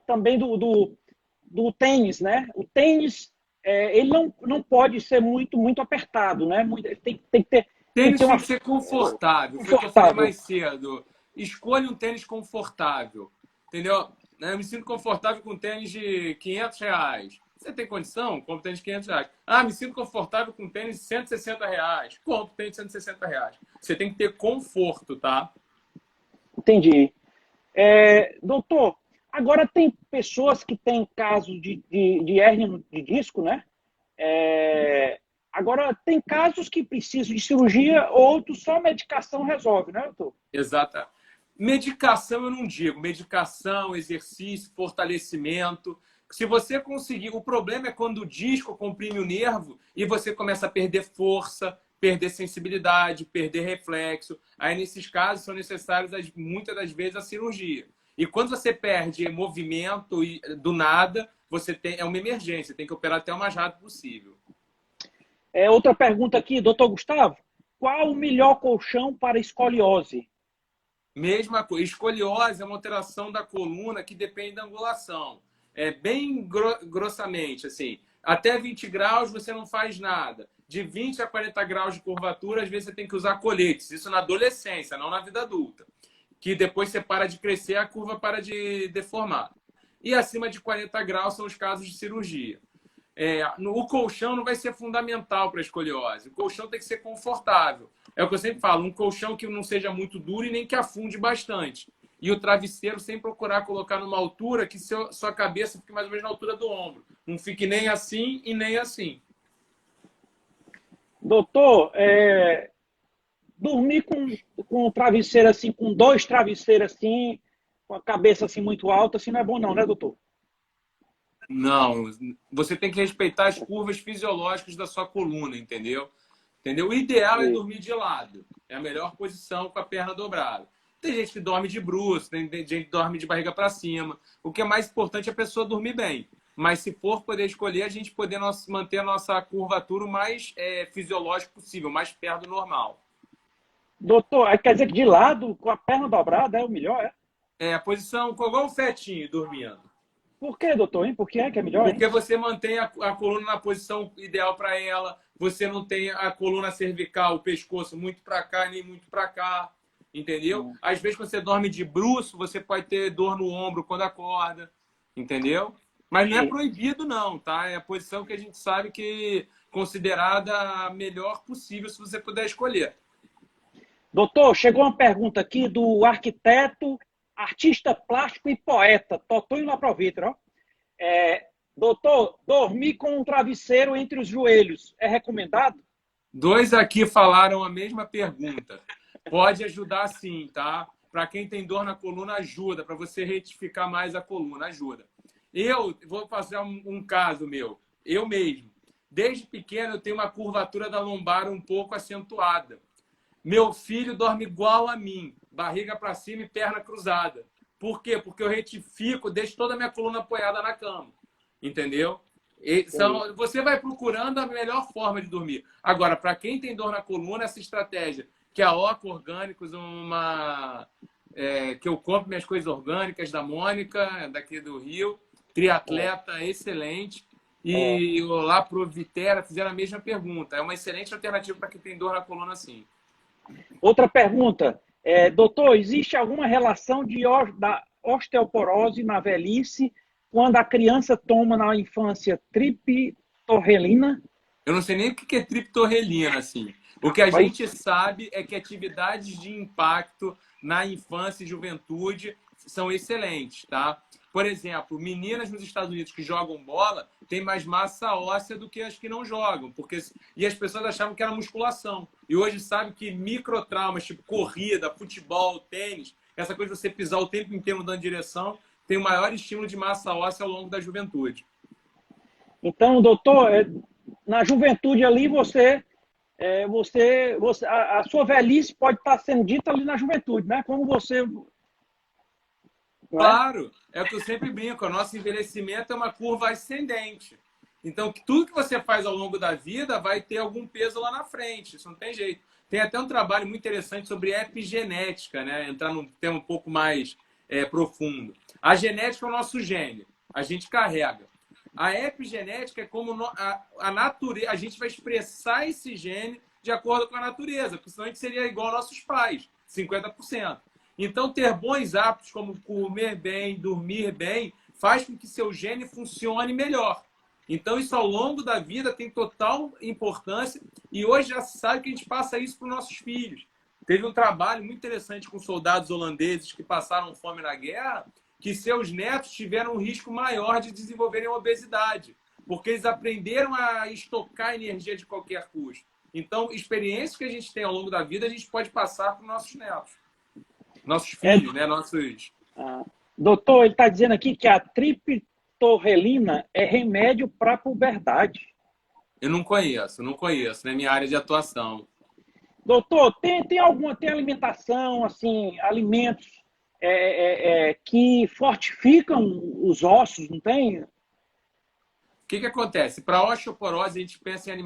também do tênis, né? O tênis, ele não pode ser muito apertado, né? Tem que Tênis ter tem uma que ser confortável. Foi o que eu falei confortável. mais cedo. Escolha um tênis confortável. Entendeu? Eu me sinto confortável com um tênis de R$ 500. Você tem condição? Compre tênis de R$ 500. Ah, me sinto confortável com um tênis de R$ 160. Compre tênis de R$ 160. Você tem que ter conforto, tá? Entendi. Doutor, agora tem pessoas que têm casos de hérnia de disco, né? Agora, tem casos que precisam de cirurgia, outros só medicação resolve, né, doutor? Exato. Medicação eu não digo. Medicação, exercício, fortalecimento. Se você conseguir... O problema é quando o disco comprime o nervo e você começa a perder força, perder sensibilidade, perder reflexo. Aí, nesses casos, são necessários, muitas das vezes, a cirurgia. E quando você perde movimento do nada, é uma emergência. Tem que operar até o mais rápido possível. Outra pergunta aqui, doutor Gustavo. Qual o melhor colchão para escoliose? Mesma coisa. Escoliose é uma alteração da coluna que depende da angulação. Bem grossamente, assim. Até 20 graus você não faz nada. De 20 a 40 graus de curvatura, às vezes você tem que usar coletes. Isso na adolescência, não na vida adulta. Que depois você para de crescer, a curva para de deformar. E acima de 40 graus são os casos de cirurgia. O colchão não vai ser fundamental para a escoliose. O colchão tem que ser confortável. É o que eu sempre falo, um colchão que não seja muito duro e nem que afunde bastante. E o travesseiro sem procurar colocar numa altura que sua cabeça fique mais ou menos na altura do ombro. Não fique nem assim e nem assim. Doutor, dormir com o travesseiro assim, com dois travesseiros assim, com a cabeça assim muito alta, assim não é bom não, né, doutor? Não, você tem que respeitar as curvas fisiológicas da sua coluna, entendeu? O ideal é dormir de lado. É a melhor posição com a perna dobrada. Tem gente que dorme de bruços, tem gente que dorme de barriga para cima. O que é mais importante é a pessoa dormir bem. Mas se for poder escolher, a gente poder manter a nossa curvatura o mais fisiológico possível, mais perto do normal. Doutor, quer dizer que de lado, com a perna dobrada, é o melhor, A posição igual um fetinho dormindo. Por que, doutor, hein? Por que é melhor, hein? Porque você mantém a coluna na posição ideal para ela, você não tem a coluna cervical, o pescoço muito para cá nem muito para cá, entendeu? Às vezes, quando você dorme de bruço, você pode ter dor no ombro quando acorda, entendeu? Mas não é proibido, não, tá? É a posição que a gente sabe que é considerada a melhor possível, se você puder escolher. Doutor, chegou uma pergunta aqui do arquiteto, artista plástico e poeta, Totonho Laprovitra, ó. Doutor, dormir com um travesseiro entre os joelhos é recomendado? 2 aqui falaram a mesma pergunta. Pode ajudar sim, tá? Para quem tem dor na coluna, ajuda. Para você retificar mais a coluna, ajuda. Eu vou fazer um caso meu. Eu mesmo. Desde pequeno, eu tenho uma curvatura da lombar um pouco acentuada. Meu filho dorme igual a mim. Barriga para cima e perna cruzada. Por quê? Porque eu retifico, deixo toda a minha coluna apoiada na cama. Entendeu? Você vai procurando a melhor forma de dormir. Agora, para quem tem dor na coluna, essa estratégia, que é a Oco Orgânicos, que eu compro minhas coisas orgânicas da Mônica, daqui do Rio, triatleta excelente, e o La Provitera fizeram a mesma pergunta. É uma excelente alternativa para quem tem dor na coluna, sim. Outra pergunta. Doutor, existe alguma relação da osteoporose na velhice quando a criança toma na infância triptorelina? Eu não sei nem o que é triptorelina, assim. O que a gente sabe é que atividades de impacto na infância e juventude são excelentes, tá? por exemplo, meninas nos Estados Unidos que jogam bola têm mais massa óssea do que as que não jogam, e as pessoas achavam que era musculação. E hoje sabe que microtraumas, tipo corrida, futebol, tênis, essa coisa de você pisar o tempo inteiro mudando de direção, tem o maior estímulo de massa óssea ao longo da juventude. Então, doutor, na juventude ali, a sua velhice pode estar sendo dita ali na juventude, né? Como você... Claro, é o que eu sempre brinco, o nosso envelhecimento é uma curva ascendente. Então, tudo que você faz ao longo da vida vai ter algum peso lá na frente, isso não tem jeito. Tem até um trabalho muito interessante sobre epigenética, né? Entrar num tema um pouco mais profundo. A genética é o nosso gene, a gente carrega. A epigenética é como a natureza, a gente vai expressar esse gene de acordo com a natureza, porque senão a gente seria igual aos nossos pais, 50%. Então, ter bons hábitos como comer bem, dormir bem, faz com que seu gene funcione melhor. Então, isso ao longo da vida tem total importância e hoje já se sabe que a gente passa isso para os nossos filhos. Teve um trabalho muito interessante com soldados holandeses que passaram fome na guerra, que seus netos tiveram um risco maior de desenvolverem obesidade, porque eles aprenderam a estocar energia de qualquer custo. Então, experiências que a gente tem ao longo da vida, a gente pode passar para os nossos netos. Nossos filhos, né? Nossos... Doutor, ele está dizendo aqui que a triptorelina é remédio para a puberdade. Eu não conheço, não é minha área de atuação. Doutor, tem alguma alimentação, assim, alimentos que fortificam os ossos, não tem? O que acontece? Para osteoporose, a gente pensa em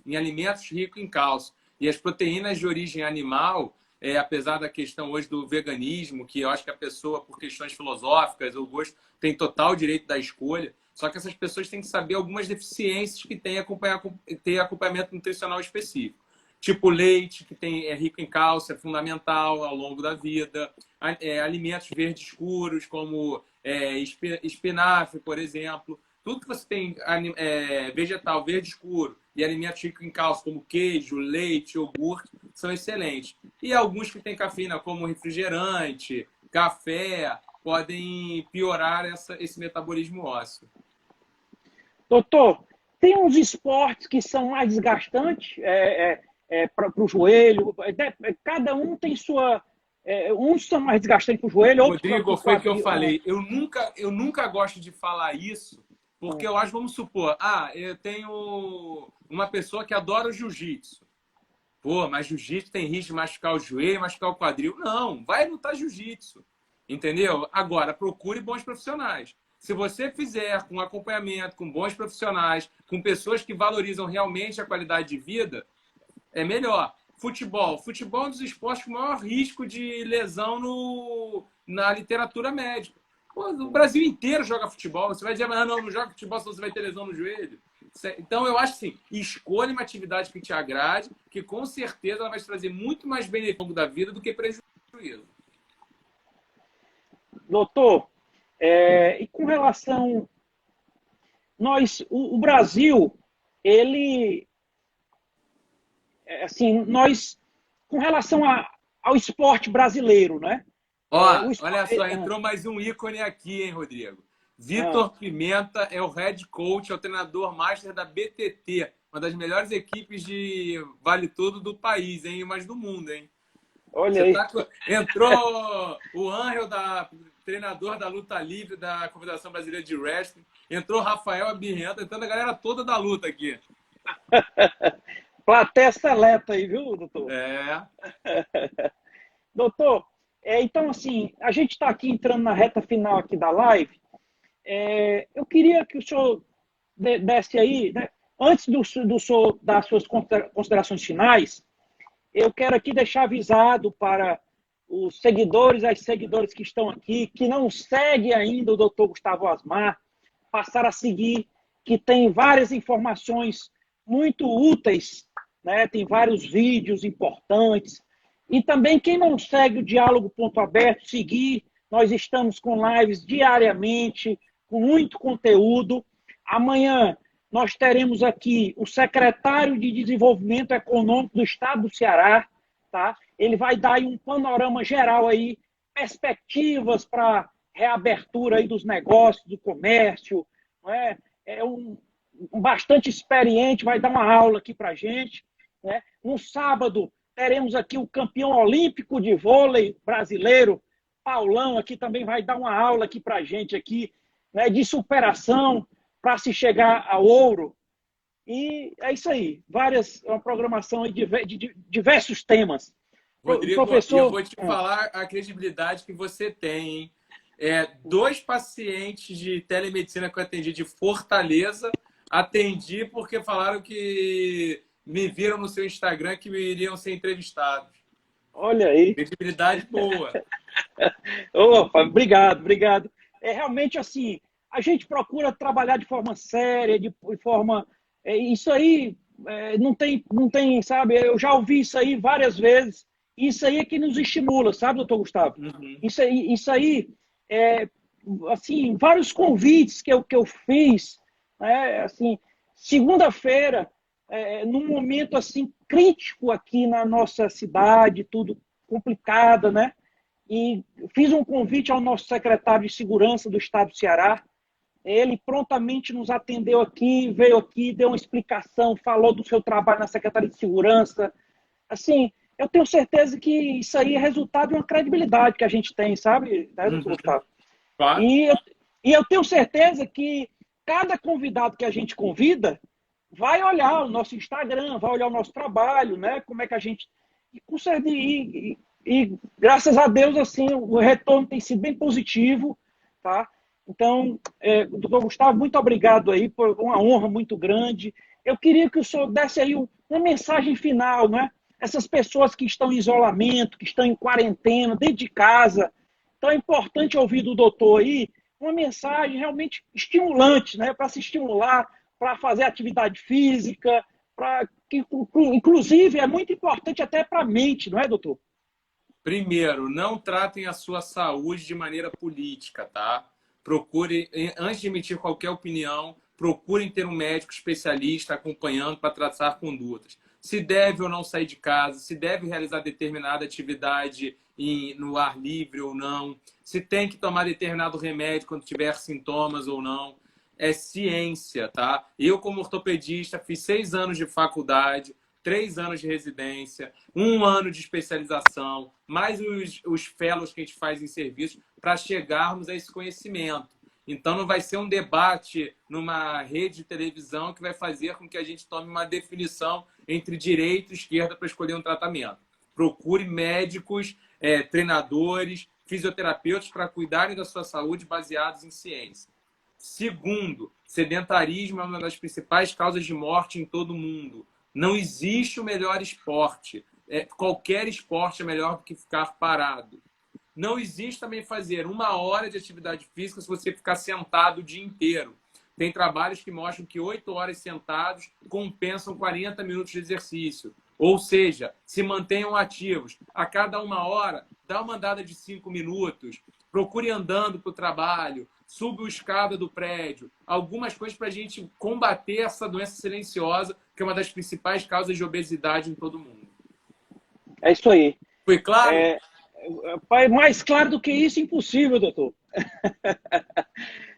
em alimentos ricos em cálcio. E as proteínas de origem animal, apesar da questão hoje do veganismo, que eu acho que a pessoa, por questões filosóficas, o gosto tem total direito da escolha, só que essas pessoas têm que saber algumas deficiências que têm ter acompanhamento nutricional específico. Tipo leite, que é rico em cálcio, é fundamental ao longo da vida. Alimentos verdes escuros, como espinafre, por exemplo. Tudo que você tem vegetal verde escuro e alimentos ricos em cálcio, como queijo, leite, iogurte, são excelentes. E alguns que têm cafeína, como refrigerante, café, podem piorar esse metabolismo ósseo. Doutor, tem uns esportes que são mais desgastantes para o joelho. Cada um tem sua... uns são mais desgastantes para o joelho, outros para o Rodrigo, foi o que eu falei. Eu nunca gosto de falar isso, porque eu acho, vamos supor, eu tenho uma pessoa que adora o jiu-jitsu. Pô, mas jiu-jitsu tem risco de machucar o joelho, machucar o quadril. Não, vai lutar jiu-jitsu. Entendeu? Agora, procure bons profissionais. Se você fizer com acompanhamento, com bons profissionais, com pessoas que valorizam realmente a qualidade de vida, é melhor. Futebol. Futebol é um dos esportes com maior risco de lesão na literatura médica. Pô, o Brasil inteiro joga futebol. Você vai dizer, mas não joga futebol, senão você vai ter lesão no joelho. Então, eu acho assim, escolha uma atividade que te agrade, que com certeza ela vai te trazer muito mais benefício ao longo da vida do que prejuízo. Doutor, e com relação... o Brasil, ele... assim, com relação ao esporte brasileiro, né? Olha só, entrou mais um ícone aqui, hein, Rodrigo? Vitor Pimenta é o head coach, é o treinador master da BTT, uma das melhores equipes de vale tudo do país, hein? Mas do mundo, hein? Olha aí. Entrou o Angel, treinador da luta livre da Confederação Brasileira de Wrestling. Entrou o Rafael Abirrenta, entrando a galera toda da luta aqui. Plateia seleta aí, viu, doutor? Doutor, então, assim, a gente está aqui entrando na reta final aqui da live. Eu queria que o senhor desse aí, né? Antes do senhor dar suas considerações finais, eu quero aqui deixar avisado para os seguidores, as seguidoras que estão aqui, que não seguem ainda o doutor Gustavo Asmar, passar a seguir, que tem várias informações muito úteis, né? Tem vários vídeos importantes. E também quem não segue o Diálogo Ponto Aberto, seguir. Nós estamos com lives diariamente, com muito conteúdo. Amanhã nós teremos aqui o secretário de Desenvolvimento Econômico do Estado do Ceará, tá? Ele vai dar aí um panorama geral aí, perspectivas para reabertura aí dos negócios, do comércio, não é? É um bastante experiente, vai dar uma aula aqui para a gente, né? No sábado, teremos aqui o campeão olímpico de vôlei brasileiro, Paulão, aqui também vai dar uma aula aqui para a gente, aqui, né, de superação para se chegar ao ouro. E é isso aí, uma programação de diversos temas. Rodrigo, Professor, e eu vou te falar a credibilidade que você tem, hein? 2 pacientes de telemedicina que eu atendi de Fortaleza, atendi porque falaram que me viram no seu Instagram que iriam ser entrevistados. olha aí. Credibilidade boa. Opa, obrigado, obrigado. É realmente assim, a gente procura trabalhar de forma séria, de forma... isso aí não tem, sabe? Eu já ouvi isso aí várias vezes. Isso aí é que nos estimula, sabe, doutor Gustavo? Uhum. Isso aí assim, vários convites que eu fiz, né? Assim, segunda-feira, num momento assim crítico aqui na nossa cidade, tudo complicado, né? E fiz um convite ao nosso secretário de Segurança do Estado do Ceará. Ele prontamente nos atendeu aqui, veio aqui, deu uma explicação, falou do seu trabalho na Secretaria de Segurança. Assim, eu tenho certeza que isso aí é resultado de uma credibilidade que a gente tem, sabe, doutor Gustavo? Claro. E eu tenho certeza que cada convidado que a gente convida vai olhar o nosso Instagram, vai olhar o nosso trabalho, né? Como é que a gente... E graças a Deus, assim, o retorno tem sido bem positivo, tá? Então, doutor Gustavo, muito obrigado aí, por uma honra muito grande. Eu queria que o senhor desse aí uma mensagem final, né? Essas pessoas que estão em isolamento, que estão em quarentena, dentro de casa. Então, é importante ouvir do doutor aí uma mensagem realmente estimulante, né? Para se estimular, para fazer atividade física, que, inclusive, é muito importante até para a mente, não é, doutor? Primeiro, não tratem a sua saúde de maneira política, tá? Procure, antes de emitir qualquer opinião, procurem ter um médico especialista acompanhando para traçar condutas. Se deve ou não sair de casa, se deve realizar determinada atividade no ar livre ou não, se tem que tomar determinado remédio quando tiver sintomas ou não. É ciência, tá? Eu, como ortopedista, fiz 6 anos de faculdade, 3 anos de residência, 1 ano de especialização, mais os fellows que a gente faz em serviço para chegarmos a esse conhecimento. Então, não vai ser um debate numa rede de televisão que vai fazer com que a gente tome uma definição entre direita e esquerda para escolher um tratamento. Procure médicos, treinadores, fisioterapeutas para cuidarem da sua saúde baseados em ciência. Segundo, sedentarismo é uma das principais causas de morte em todo o mundo. Não existe o melhor esporte. Qualquer esporte é melhor do que ficar parado. Não existe também fazer 1 hora de atividade física se você ficar sentado o dia inteiro. Tem trabalhos que mostram que 8 horas sentados compensam 40 minutos de exercício. Ou seja, se mantenham ativos. A cada 1 hora, dá uma andada de 5 minutos. Procure andando para o trabalho. Suba a escada do prédio. Algumas coisas para a gente combater essa doença silenciosa, que é uma das principais causas de obesidade em todo mundo. É isso aí. Foi claro? Mais claro do que isso, impossível, doutor.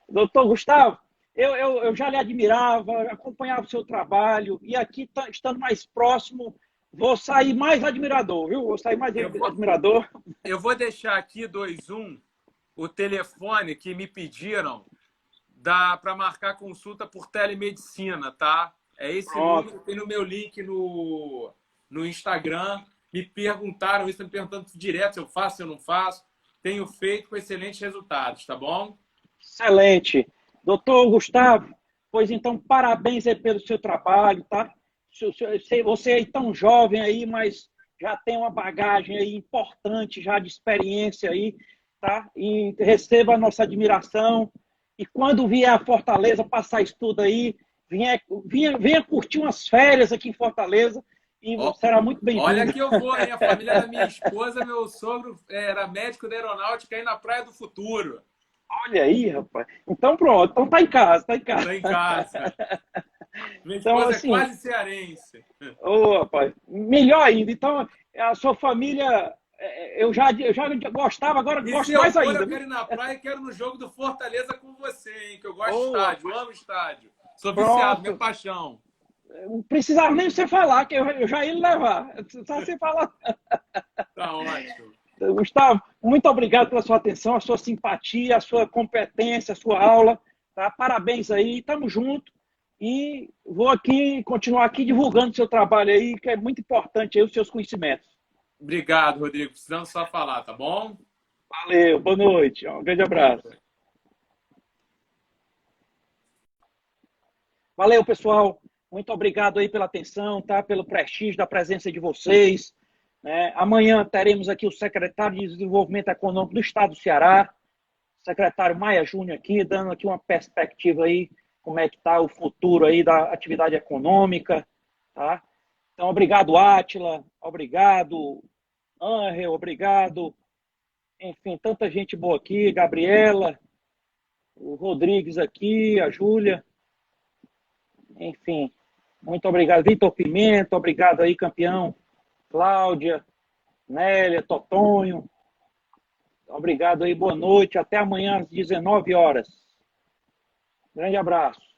Doutor Gustavo, eu já lhe admirava, acompanhava o seu trabalho, e aqui, estando mais próximo, vou sair mais admirador, viu? Vou sair mais admirador. Eu vou deixar aqui, 21, o telefone que me pediram para marcar consulta por telemedicina, tá? É esse número, tem no meu link no Instagram. Me perguntaram, estão me perguntando direto se eu faço, se eu não faço. Tenho feito com excelentes resultados, tá bom? Excelente. Doutor Gustavo, pois então, parabéns aí pelo seu trabalho, tá? Você é tão jovem aí, mas já tem uma bagagem aí importante, já de experiência aí, tá? E receba a nossa admiração. E quando vier a Fortaleza passar isso tudo aí, venha curtir umas férias aqui em Fortaleza, e será muito bem-vindo. Olha que eu vou, hein? A família da minha esposa, meu sogro era médico da aeronáutica aí na Praia do Futuro. Olha aí, rapaz. Então pronto, então tá em casa, tá em casa. Tá em casa. Minha esposa assim, é quase cearense. Rapaz, melhor ainda. Então, a sua família eu já gostava, agora E gosto se eu mais for, ainda. eu quero ir na praia e quero ir no jogo do Fortaleza com você, hein? Que eu gosto de Boa. estádio, eu amo estádio. Sou viciado, minha Pronto. paixão. Não precisava nem você falar, que eu já ia levar. Só você falar. Tá ótimo. Gustavo, muito obrigado pela sua atenção, a sua simpatia, a sua competência, a sua aula. Tá? Parabéns aí, estamos juntos. E vou aqui continuar aqui divulgando o seu trabalho aí, que é muito importante aí, os seus conhecimentos. Obrigado, Rodrigo. Precisamos só falar, tá bom? Valeu, boa noite. Um grande abraço. Valeu, pessoal. Muito obrigado aí pela atenção, tá? Pelo prestígio da presença de vocês. Né? Amanhã teremos aqui o secretário de Desenvolvimento Econômico do Estado do Ceará, secretário Maia Júnior aqui, dando aqui uma perspectiva aí, como é que está o futuro aí da atividade econômica, tá? Então, obrigado, Átila, obrigado, Ângel, obrigado, enfim, tanta gente boa aqui, Gabriela, o Rodrigues aqui, a Júlia, enfim, muito obrigado, Vitor Pimenta, obrigado aí, campeão, Cláudia, Nélia, Totonho, obrigado aí, boa noite, até amanhã às 19 horas. Grande abraço.